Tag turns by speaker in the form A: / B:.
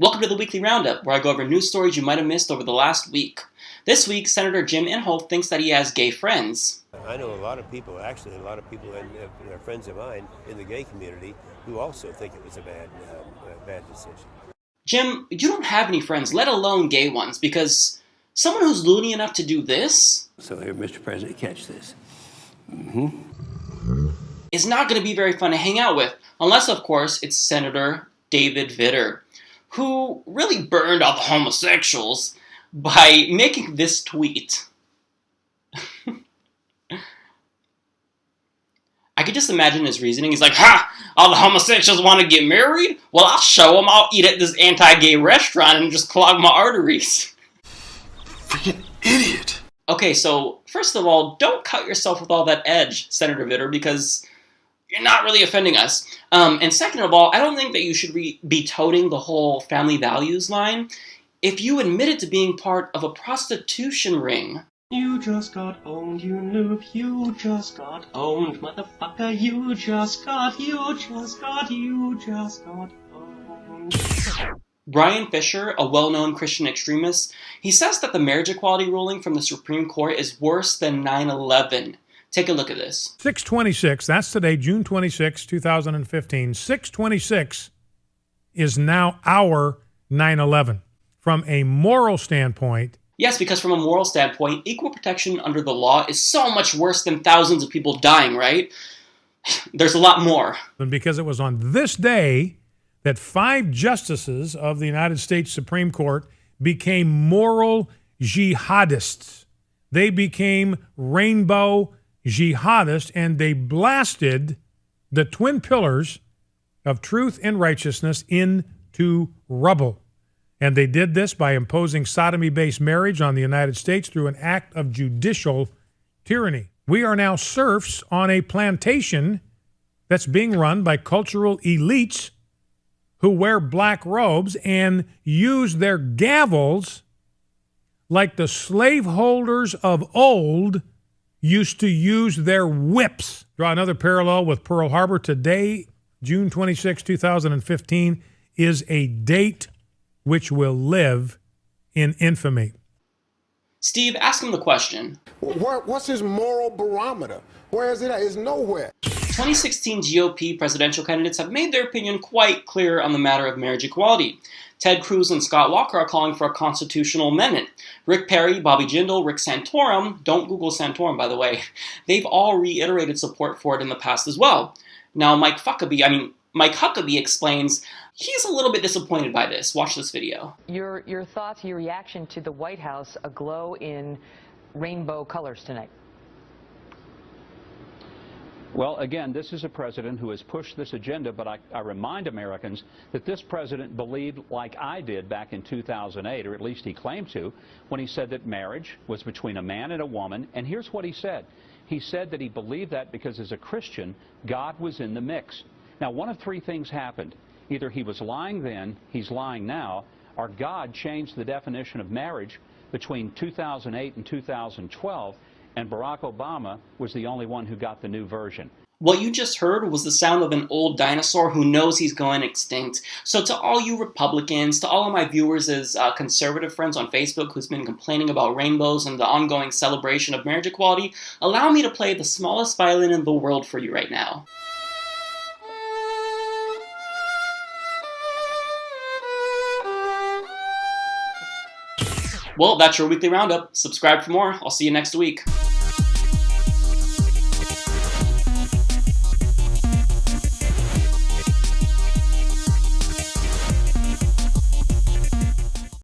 A: Welcome to the Weekly Roundup, where I go over news stories you might have missed over the last week. This week, Senator Jim Inhofe thinks that he has gay friends.
B: I know a lot of people, actually a lot of people, and they're friends of mine in the gay community, who also think it was a bad decision.
A: Jim, you don't have any friends, let alone gay ones, because someone who's loony enough to do this...
B: So here, Mr. President, catch this.
A: ...is not going to be very fun to hang out with, unless, of course, it's Senator David Vitter, who really burned all the homosexuals by making this tweet. I could just imagine his reasoning. He's like, ha! All the homosexuals want to get married? Well, I'll show them. I'll eat at this anti-gay restaurant and just clog my arteries.
C: Freaking idiot.
A: Okay, so, first of all, don't cut yourself with all that edge, Senator Vitter, because you're not really offending us. And second of all, I don't think that you should be toting the whole family values line if you admitted to being part of a prostitution ring.
D: You just got owned, you noob, you just got owned, motherfucker, you just got owned.
A: Bryan Fischer, a well-known Christian extremist, he says that the marriage equality ruling from the Supreme Court is worse than 9/11. Take a look at this.
E: 6/26, that's today, June 26, 2015. 6/26 is now our 9/11. From a moral standpoint...
A: Yes, because from a moral standpoint, equal protection under the law is so much worse than thousands of people dying, right? There's a lot more.
E: Because it was on this day that 5 justices of the United States Supreme Court became moral jihadists. They became rainbow jihadists, and they blasted the twin pillars of truth and righteousness into rubble. And they did this by imposing sodomy-based marriage on the United States through an act of judicial tyranny. We are now serfs on a plantation that's being run by cultural elites who wear black robes and use their gavels like the slaveholders of old used to use their whips. Draw another parallel with Pearl Harbor. Today, June 26, 2015, is a date which will live in infamy.
A: Steve, ask him the question.
C: What's his moral barometer? Where is it at? It's nowhere.
A: 2016 GOP presidential candidates have made their opinion quite clear on the matter of marriage equality. Ted Cruz and Scott Walker are calling for a constitutional amendment. Rick Perry, Bobby Jindal, Rick Santorum, don't Google Santorum by the way, they've all reiterated support for it in the past as well. Now Mike Huckabee explains he's a little bit disappointed by this. Watch this video.
F: Your thoughts, your reaction to the White House aglow in rainbow colors tonight?
G: Well, again, this is a president who has pushed this agenda, but I remind Americans that this president believed, like I did back in 2008, or at least he claimed to, when he said that marriage was between a man and a woman. And here's what he said. He said that he believed that because as a Christian, God was in the mix. Now, one of 3 things happened. Either he was lying then, he's lying now, or God changed the definition of marriage between 2008 and 2012, and Barack Obama was the only one who got the new version.
A: What you just heard was the sound of an old dinosaur who knows he's going extinct. So to all you Republicans, to all of my viewers as conservative friends on Facebook who's been complaining about rainbows and the ongoing celebration of marriage equality, allow me to play the smallest violin in the world for you right now. Well, that's your Weekly Roundup. Subscribe for more. I'll see you next week.